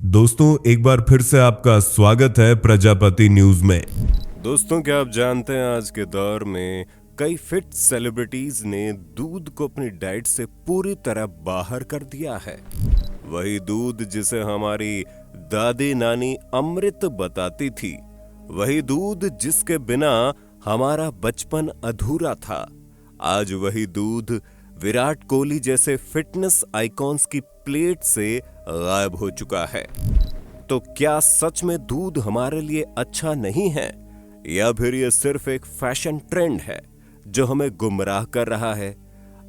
दोस्तों एक बार फिर से आपका स्वागत है प्रजापति न्यूज में। दोस्तों, क्या आप जानते हैं आज के दौर में कई फिट सेलिब्रिटीज ने दूध को अपनी डाइट से पूरी तरह बाहर कर दिया है। वही दूध जिसे हमारी दादी नानी अमृत बताती थी, वही दूध जिसके बिना हमारा बचपन अधूरा था, आज वही दूध विराट कोहली जैसे फिटनेस आइकॉन्स की प्लेट से गायब हो चुका है। तो क्या सच में दूध हमारे लिए अच्छा नहीं है, या फिर यह सिर्फ एक फैशन ट्रेंड है जो हमें गुमराह कर रहा है?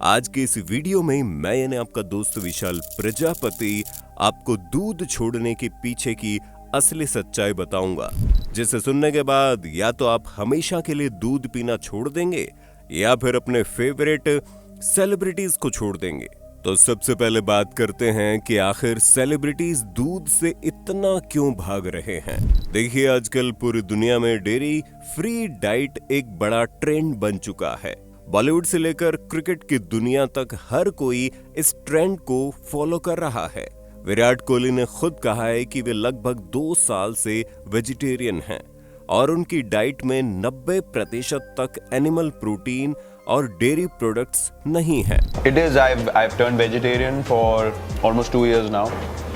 आज की इस वीडियो में मैं यानी आपका दोस्त विशाल प्रजापति आपको दूध छोड़ने के पीछे की असली सच्चाई बताऊंगा, जिसे सुनने के बाद या तो आप हमेशा के लिए दूध पीना छोड़ देंगे या फिर अपने फेवरेट सेलिब्रिटीज को छोड़ देंगे। तो सबसे पहले बात करते हैं कि आखिर सेलिब्रिटीज दूध से इतना क्यों भाग रहे हैं। देखिए, आजकल पूरी दुनिया में डेयरी फ्री डाइट एक बड़ा ट्रेंड बन चुका है। बॉलीवुड से लेकर क्रिकेट की दुनिया तक हर कोई इस ट्रेंड को फॉलो कर रहा है। विराट कोहली ने खुद कहा है कि वे लगभग 2 साल से वेजिटेरियन हैं और उनकी डाइट में 90% तक एनिमल प्रोटीन और डेयरी प्रोडक्ट्स नहीं हैं। It is. I've turned vegetarian for almost 2 years now.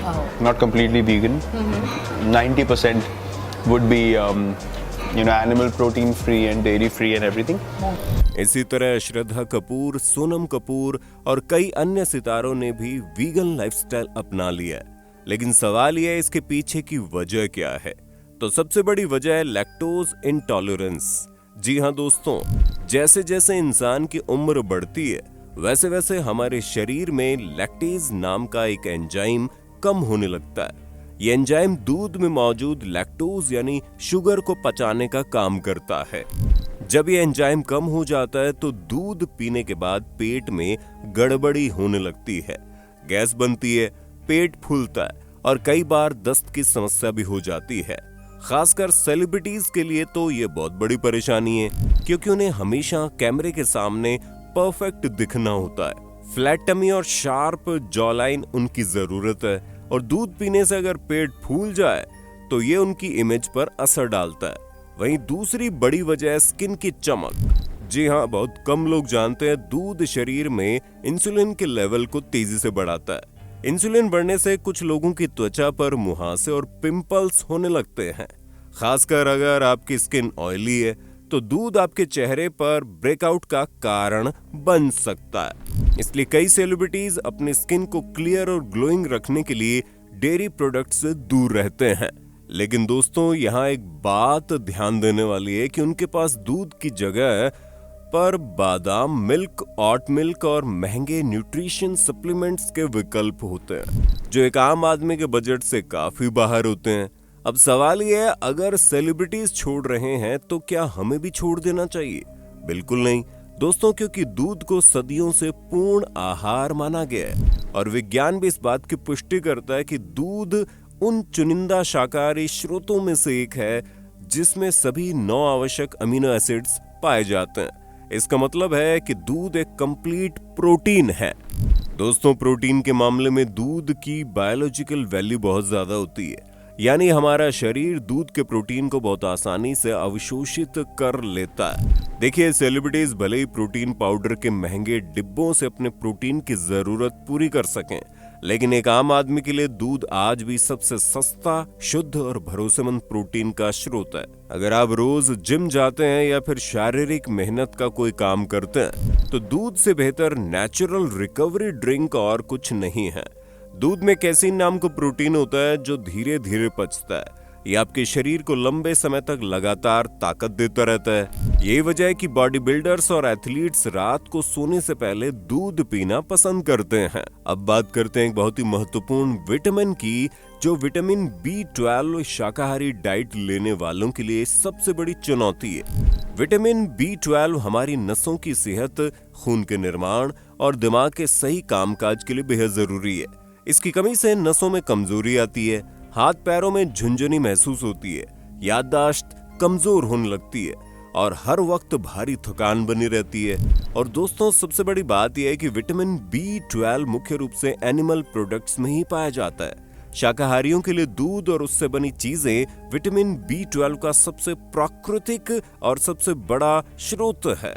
Wow. Not completely vegan. 90% would be, animal protein free and dairy free and everything. इसी तरह श्रद्धा कपूर, सोनम कपूर और कई अन्य सितारों ने भी वीगन लाइफस्टाइल अपना लिया। लेकिन सवाल यह है, इसके पीछे की वजह क्या है? तो सबसे बड़ी वजह है लैक्टोज इंटॉलरेंस। जी हाँ दोस्तों, जैसे जैसे इंसान की उम्र बढ़ती है वैसे वैसे हमारे शरीर में लैक्टेज नाम का एक एंजाइम कम होने लगता है। ये एंजाइम दूध में मौजूद लैक्टोज यानी शुगर को पचाने का काम करता है। जब ये एंजाइम कम हो जाता है तो दूध पीने के बाद पेट में गड़बड़ी होने लगती है, गैस बनती है, पेट फूलता है और कई बार दस्त की समस्या भी हो जाती है। खासकर सेलिब्रिटीज के लिए तो ये बहुत बड़ी परेशानी है, क्योंकि उन्हें हमेशा कैमरे के सामने परफेक्ट दिखना होता है। फ्लैट टमी और शार्प जॉलाइन उनकी जरूरत है, और दूध पीने से अगर पेट फूल जाए तो ये उनकी इमेज पर असर डालता है। वहीं दूसरी बड़ी वजह है स्किन की चमक। जी हाँ, बहुत कम लोग जानते हैं दूध शरीर में इंसुलिन के लेवल को तेजी से बढ़ाता है। इंसुलिन बढ़ने से कुछ लोगों की त्वचा पर मुहासे और पिंपल्स होने लगते हैं। खासकर अगर आपकी स्किन ऑयली है तो दूध आपके चेहरे पर ब्रेकआउट का कारण बन सकता है। इसलिए कई सेलिब्रिटीज अपनी स्किन को क्लियर और ग्लोइंग रखने के लिए डेयरी प्रोडक्ट से दूर रहते हैं। लेकिन दोस्तों, यहाँ एक बात ध्यान देने वाली है कि उनके पास दूध की जगह पर बादाम मिल्क, ऑट मिल्क और महंगे न्यूट्रिशन सप्लीमेंट्स के विकल्प होते हैं, जो एक आम आदमी के बजट से काफी बाहर होते हैं। अब सवाल यह है, अगर सेलिब्रिटीज छोड़ रहे हैं तो क्या हमें भी छोड़ देना चाहिए? बिल्कुल नहीं दोस्तों, क्योंकि दूध को सदियों से पूर्ण आहार माना गया है और विज्ञान भी इस बात की पुष्टि करता है कि दूध उन चुनिंदा शाकाहारी स्रोतों में से एक है जिसमें सभी 9 आवश्यक अमीनो एसिड्स पाए जाते हैं। इसका मतलब है कि दूध एक कंप्लीट प्रोटीन है। दोस्तों, प्रोटीन के मामले में दूध की बायोलॉजिकल वैल्यू बहुत ज्यादा होती है, यानी हमारा शरीर दूध के प्रोटीन को बहुत आसानी से अवशोषित कर लेता है। देखिए, सेलिब्रिटीज भले ही प्रोटीन पाउडर के महंगे डिब्बों से अपने प्रोटीन की जरूरत पूरी कर सकें, लेकिन एक आम आदमी के लिए दूध आज भी सबसे सस्ता, शुद्ध और भरोसेमंद प्रोटीन का स्रोत है। अगर आप रोज जिम जाते हैं या फिर शारीरिक मेहनत का कोई काम करते हैं तो दूध से बेहतर नेचुरल रिकवरी ड्रिंक और कुछ नहीं है। दूध में कैसीन नाम का प्रोटीन होता है जो धीरे धीरे पचता है। ये आपके शरीर को लंबे समय तक लगातार ताकत देता रहता है। यही वजह है कि बॉडी बिल्डर्स और एथलीट्स रात को सोने से पहले दूध पीना पसंद करते हैं। अब बात करते हैं एक बहुत ही महत्वपूर्ण विटामिन की, जो विटामिन B12 शाकाहारी डाइट लेने वालों के लिए सबसे बड़ी चुनौती है। विटामिन B12 हमारी नसों की सेहत, खून के निर्माण और दिमाग के सही कामकाज के लिए बेहद जरूरी है। इसकी कमी से नसों में कमजोरी आती है, हाथ पैरों में झुंझुनी महसूस होती है, याददाश्त कमजोर होने लगती है और हर वक्त भारी थकान बनी रहती है। और दोस्तों, सबसे बड़ी बात यह है कि विटामिन B12 मुख्य रूप से एनिमल प्रोडक्ट्स में ही पाया जाता है, शाकाहारियों के लिए दूध और उससे बनी चीजें विटामिन B12 का सबसे प्राकृतिक और सबसे बड़ा स्रोत है।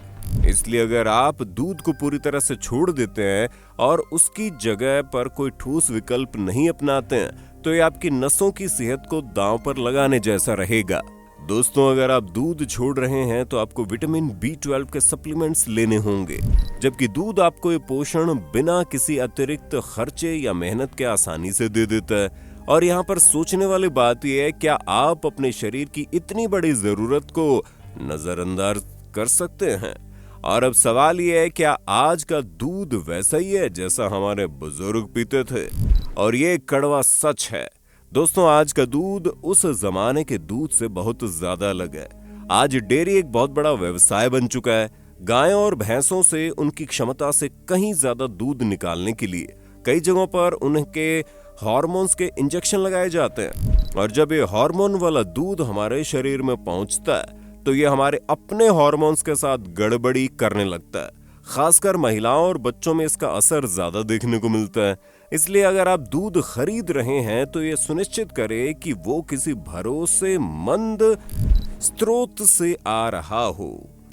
इसलिए अगर आप दूध को पूरी तरह से छोड़ देते हैं और उसकी जगह पर कोई ठोस विकल्प नहीं अपनाते हैं तो ये आपकी नसों की सेहत को दांव पर लगाने जैसा रहेगा। दोस्तों, अगर आप दूध छोड़ रहे हैं तो आपको विटामिन B12 के सप्लीमेंट्स लेने होंगे, जबकि दूध आपको ये पोषण बिना किसी अतिरिक्त खर्चे या मेहनत के आसानी से दे देता है। और यहाँ पर सोचने वाली बात यह है, क्या आप अपने शरीर की इतनी बड़ी जरूरत को नजरअंदाज कर सकते हैं? और अब सवाल यह है, क्या आज का दूध वैसा ही है जैसा हमारे बुजुर्ग पीते थे? और ये कड़वा सच है दोस्तों, आज का दूध उस जमाने के दूध से बहुत ज्यादा अलग है। आज डेयरी एक बहुत बड़ा व्यवसाय बन चुका है। गायों और भैंसों से उनकी क्षमता से कहीं ज्यादा दूध निकालने के लिए कई जगहों पर उनके हार्मोन्स के इंजेक्शन लगाए जाते हैं। और जब ये हार्मोन वाला दूध हमारे शरीर में पहुंचता है तो ये हमारे अपने हार्मोन्स के साथ गड़बड़ी करने लगता है। खासकर महिलाओं और बच्चों में इसका असर ज्यादा देखने को मिलता है। इसलिए अगर आप दूध खरीद रहे हैं तो ये सुनिश्चित करें कि वो किसी भरोसेमंद स्रोत से आ रहा हो।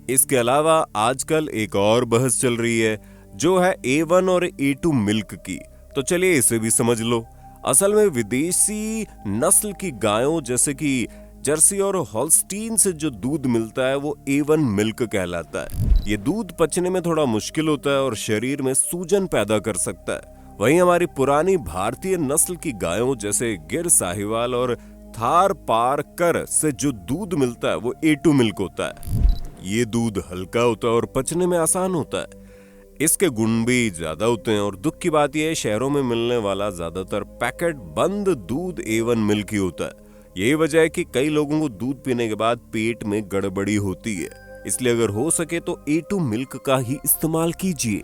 इसके अलावा आजकल एक और बहस चल रही है जो है A1 और A2 मिल्क की। तो चलिए इसे भी समझ लो। असल में विदेशी नस्ल की गायों जैसे कि जर्सी और हॉल्स्टीन से जो दूध मिलता है वो A1 मिल्क कहलाता है। ये दूध पचने में थोड़ा मुश्किल होता है और शरीर में सूजन पैदा कर सकता है। वहीं हमारी पुरानी भारतीय नस्ल की गायों जैसे गिर साहिवाल और थार पारकर से जो दूध मिलता है वो A2 मिल्क होता है। ये दूध हल्का होता है और पचने में आसान होता है। इसके गुण भी ज्यादा होते हैं और दुख की बात यह है, शहरों में मिलने वाला ज्यादातर पैकेट बंद दूध A1 मिल्क ही होता है। यही वजह है कि कई लोगों को दूध पीने के बाद पेट में गड़बड़ी होती है। इसलिए अगर हो सके तो A2 मिल्क का ही इस्तेमाल कीजिए।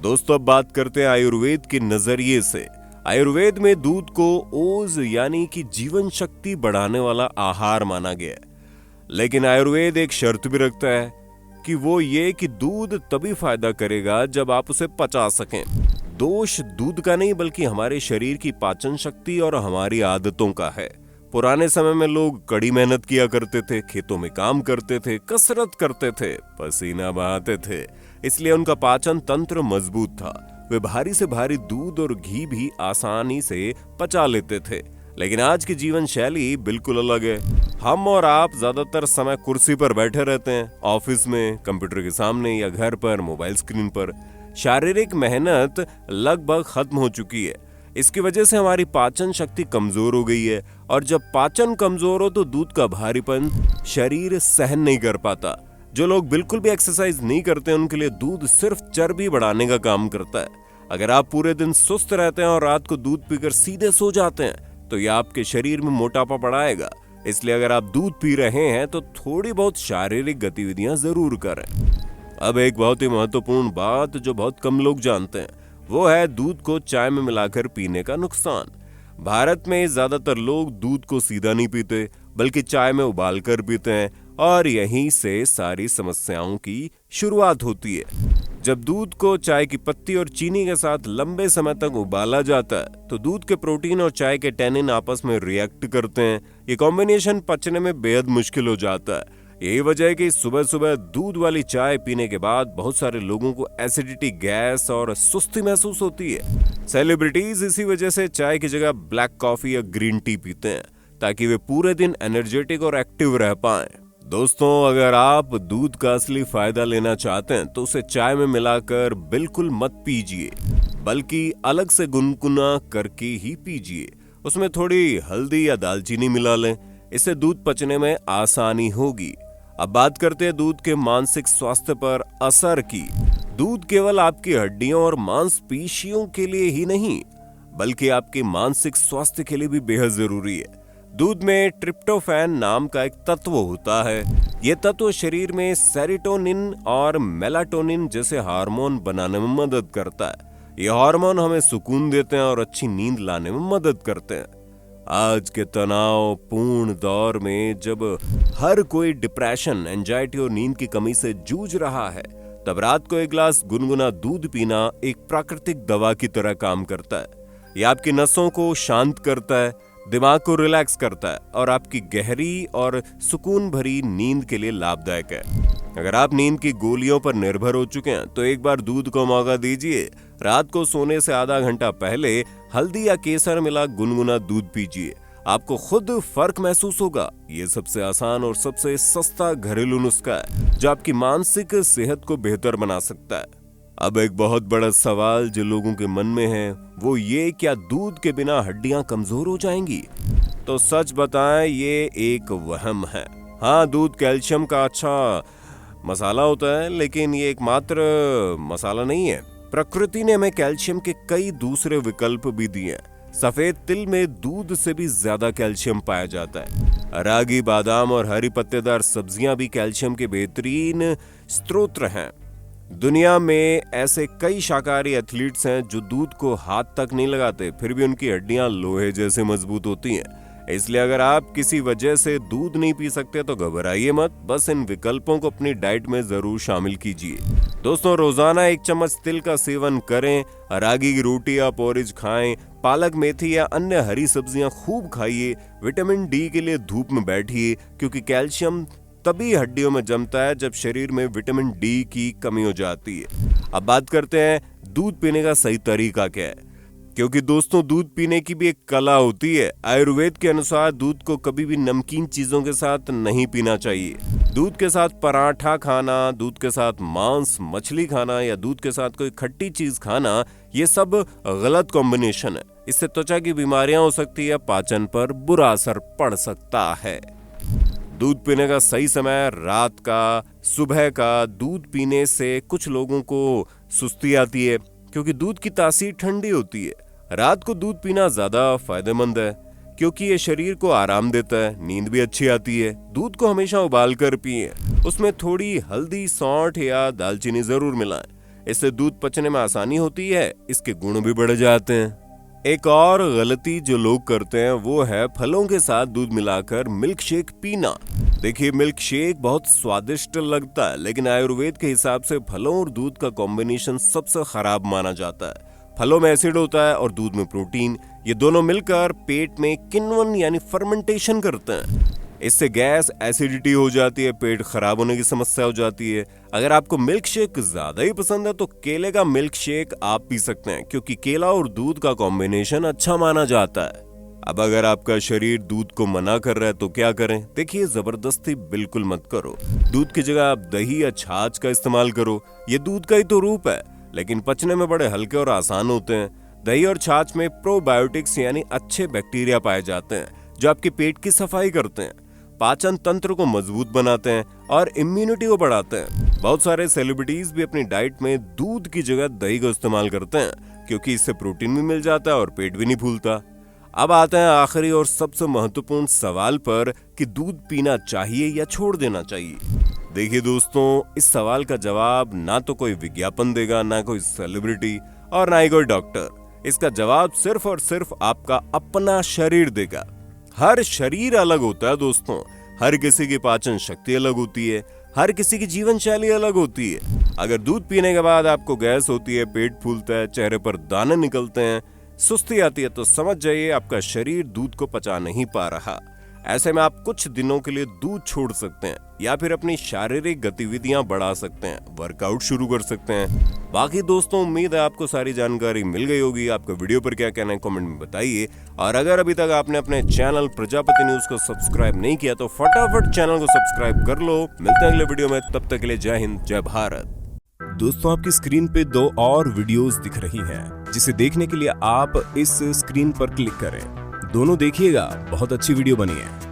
दोस्तों, अब बात करते हैं आयुर्वेद के नजरिए से। आयुर्वेद में दूध को ओज यानी कि जीवन शक्ति बढ़ाने वाला आहार माना गया है। लेकिन आयुर्वेद एक शर्त भी रखता है कि वो ये कि दूध तभी फायदा करेगा जब आप उसे पचा सकें। दोष दूध का नहीं बल्कि हमारे शरीर की पाचन शक्ति और हमारी आदतों का है। पुराने समय में लोग कड़ी मेहनत किया करते थे, खेतों में काम करते थे, कसरत करते थे, पसीना बहाते थे, इसलिए उनका पाचन तंत्र मजबूत था। वे भारी से भारी दूध और घी भी आसानी से पचा लेते थे। लेकिन आज की जीवन शैली बिल्कुल अलग है। हम और आप ज्यादातर समय कुर्सी पर बैठे रहते हैं, ऑफिस में, कंप्यूटर के सामने या घर पर मोबाइल स्क्रीन पर। शारीरिक मेहनत लगभग खत्म हो चुकी है। इसकी वजह से हमारी पाचन शक्ति कमजोर हो गई है और जब पाचन कमजोर हो तो दूध का भारीपन शरीर सहन नहीं कर पाता। जो लोग बिल्कुल भी एक्सरसाइज नहीं करते उनके लिए दूध सिर्फ चर्बी बढ़ाने का काम करता है। अगर आप पूरे दिन सुस्त रहते हैं और रात को दूध पीकर सीधे सो जाते हैं तो यह आपके शरीर में मोटापा बढ़ाएगा। इसलिए अगर आप दूध पी रहे हैं तो थोड़ी बहुत शारीरिक गतिविधियां जरूर करें। अब एक बहुत ही महत्वपूर्ण बात जो बहुत कम लोग जानते हैं वो है दूध को चाय में मिलाकर पीने का नुकसान। भारत में ज्यादातर लोग दूध को सीधा नहीं पीते बल्कि चाय में उबाल कर पीते हैं और यहीं से सारी समस्याओं की शुरुआत होती है। जब दूध को चाय की पत्ती और चीनी के साथ लंबे समय तक उबाला जाता है तो दूध के प्रोटीन और चाय के टैनिन आपस में रिएक्ट करते हैं। ये कॉम्बिनेशन पचने में बेहद मुश्किल हो जाता है। यही वजह है कि सुबह सुबह दूध वाली चाय पीने के बाद बहुत सारे लोगों को एसिडिटी, गैस और सुस्ती महसूस होती है। सेलिब्रिटीज इसी वजह से चाय की जगह ब्लैक कॉफी या ग्रीन टी पीते हैं ताकि वे पूरे दिन एनर्जेटिक और एक्टिव रह पाएं। दोस्तों, अगर आप दूध का असली फायदा लेना चाहते हैं तो उसे चाय में मिलाकर बिल्कुल मत पीजिए बल्कि अलग से गुनगुना करके ही पीजिए। उसमें थोड़ी हल्दी या दालचीनी मिला लें, इससे दूध पचने में आसानी होगी। अब बात करते हैं दूध के मानसिक स्वास्थ्य पर असर की। दूध केवल आपकी हड्डियों और मांसपेशियों के लिए ही नहीं बल्कि आपके मानसिक स्वास्थ्य के लिए भी बेहद जरूरी है। दूध में ट्रिप्टोफैन नाम का एक तत्व होता है। यह तत्व शरीर में सेरोटोनिन और मेलाटोनिन जैसे हार्मोन बनाने में मदद करता है। ये हार्मोन हमें सुकून देते हैं और अच्छी नींद लाने में मदद करते हैं। आज के तनाव पूर्ण दौर में जब हर कोई डिप्रेशन, एंजाइटी और नींद की कमी से जूझ रहा है तब रात को एक गिलास गुनगुना दूध पीना एक प्राकृतिक दवा की तरह काम करता है। ये आपकी नसों को शांत करता है, दिमाग को रिलैक्स करता है और आपकी गहरी और सुकून भरी नींद के लिए लाभदायक है। अगर आप नींद की गोलियों पर निर्भर हो चुके हैं तो एक बार दूध को मौका दीजिए। रात को सोने से आधा घंटा पहले हल्दी या केसर मिला गुनगुना दूध पीजिए, आपको खुद फर्क महसूस होगा। ये सबसे आसान और सबसे सस्ता घरेलू नुस्खा है जो आपकी मानसिक सेहत को बेहतर बना सकता है। अब एक बहुत बड़ा सवाल जो लोगों के मन में है वो ये, क्या दूध के बिना हड्डियां कमजोर हो जाएंगी? तो सच बताएं, ये एक वहम है। हाँ, दूध कैल्शियम का अच्छा मसाला होता है, लेकिन ये एकमात्र मसाला नहीं है। प्रकृति ने हमें कैल्शियम के कई दूसरे विकल्प भी दिए हैं। सफेद तिल में दूध से भी ज्यादा कैल्शियम पाया जाता है। रागी, बादाम और हरी पत्तेदार सब्जियां भी कैल्शियम के बेहतरीन स्रोत हैं। दुनिया में ऐसे कई शाकाहारी एथलीट्स हैं जो दूध को हाथ तक नहीं लगाते, फिर भी उनकी हड्डियां लोहे जैसे मजबूत होती हैं। इसलिए अगर आप किसी वजह से दूध नहीं पी सकते तो घबराइए मत, बस इन विकल्पों को अपनी डाइट में जरूर शामिल कीजिए। दोस्तों, रोजाना 1 चम्मच तिल का सेवन करें, रागी की रोटी या पोरिज खाएं, पालक, मेथी या अन्य हरी सब्जियां खूब खाइए। विटामिन डी के लिए धूप में बैठिए, क्योंकि कैल्शियम तभी हड्डियों में जमता है जब शरीर में विटामिन डी की कमी हो जाती है। अब बात करते हैं दूध पीने का सही तरीका क्या है, क्योंकि दोस्तों दूध पीने की भी एक कला होती है। आयुर्वेद के अनुसार दूध को कभी भी नमकीन चीजों के साथ नहीं पीना चाहिए। दूध के साथ पराठा खाना, दूध के साथ मांस, मछली खाना या दूध के साथ कोई खट्टी चीज खाना, ये सब गलत कॉम्बिनेशन है। इससे त्वचा की बीमारियां हो सकती है, पाचन पर बुरा असर पड़ सकता है। दूध पीने का सही समय रात का, सुबह का। दूध पीने से कुछ लोगों को सुस्ती आती है क्योंकि दूध की तासीर ठंडी होती है। रात को दूध पीना ज्यादा फायदेमंद है क्योंकि ये शरीर को आराम देता है, नींद भी अच्छी आती है। दूध को हमेशा उबाल कर पिए, उसमें थोड़ी हल्दी, सौंठ या दालचीनी जरूर मिलाएं। इससे दूध पचने में आसानी होती है, इसके गुण भी बढ़ जाते हैं। एक और गलती जो लोग करते हैं वो है फलों के साथ दूध मिलाकर मिल्क शेक पीना। देखिए, मिल्क शेक बहुत स्वादिष्ट लगता है, लेकिन आयुर्वेद के हिसाब से फलों और दूध का कॉम्बिनेशन सबसे खराब माना जाता है। फलों में एसिड होता है और दूध में प्रोटीन, ये दोनों मिलकर पेट में किण्वन यानी फर्मेंटेशन करते हैं। इससे गैस, एसिडिटी हो जाती है, पेट खराब होने की समस्या हो जाती है। अगर आपको मिल्क शेक ज्यादा ही पसंद है तो केले का मिल्क शेक आप पी सकते हैं, क्योंकि केला और दूध का कॉम्बिनेशन अच्छा माना जाता है। अब अगर आपका शरीर दूध को मना कर रहा है तो क्या करें? देखिए, जबरदस्ती बिल्कुल मत करो। दूध की जगह आप दही या छाछ का इस्तेमाल करो। ये दूध का ही तो रूप है, लेकिन पचने में बड़े हल्के और आसान होते हैं। दही और छाछ में प्रोबायोटिक्स यानी अच्छे बैक्टीरिया पाए जाते हैं जो आपके पेट की सफाई करते हैं, पाचन तंत्र को मजबूत बनाते हैं और इम्यूनिटी को बढ़ाते हैं। बहुत सारे सेलिब्रिटीज भी अपनी डाइट में दूध की जगह दही का इस्तेमाल करते हैं, क्योंकि इससे प्रोटीन भी मिल जाता है और पेट भी नहीं फूलता। अब आते हैं आखिरी और सबसे महत्वपूर्ण सवाल पर कि दूध पीना चाहिए या छोड़ देना चाहिए। देखिए दोस्तों, इस सवाल का जवाब ना तो कोई विज्ञापन देगा, ना कोई सेलिब्रिटी और ना ही कोई डॉक्टर। इसका जवाब सिर्फ और सिर्फ आपका अपना शरीर देगा। हर शरीर अलग होता है दोस्तों, हर किसी की पाचन शक्ति अलग होती है, हर किसी की जीवन शैली अलग होती है। अगर दूध पीने के बाद आपको गैस होती है, पेट फूलता है, चेहरे पर दाने निकलते हैं, सुस्ती आती है, तो समझ जाइए आपका शरीर दूध को पचा नहीं पा रहा। ऐसे में आप कुछ दिनों के लिए दूध छोड़ सकते हैं या फिर अपनी शारीरिक गतिविधियां बढ़ा सकते हैं, वर्कआउट शुरू कर सकते हैं। बाकी दोस्तों, उम्मीद है आपको सारी जानकारी मिल गई होगी। आपका वीडियो पर क्या कहना है कमेंट में बताइए, और अगर अभी तक आपने अपने चैनल प्रजापति न्यूज को सब्सक्राइब नहीं किया तो फटाफट चैनल को सब्सक्राइब कर लो। मिलते हैं अगले वीडियो में, तब तक के लिए जय हिंद, जय भारत। दोस्तों, आपकी स्क्रीन पे 2 और वीडियोस दिख रही हैं, जिसे देखने के लिए आप इस स्क्रीन पर क्लिक करें। दोनों देखिएगा, बहुत अच्छी वीडियो बनी है।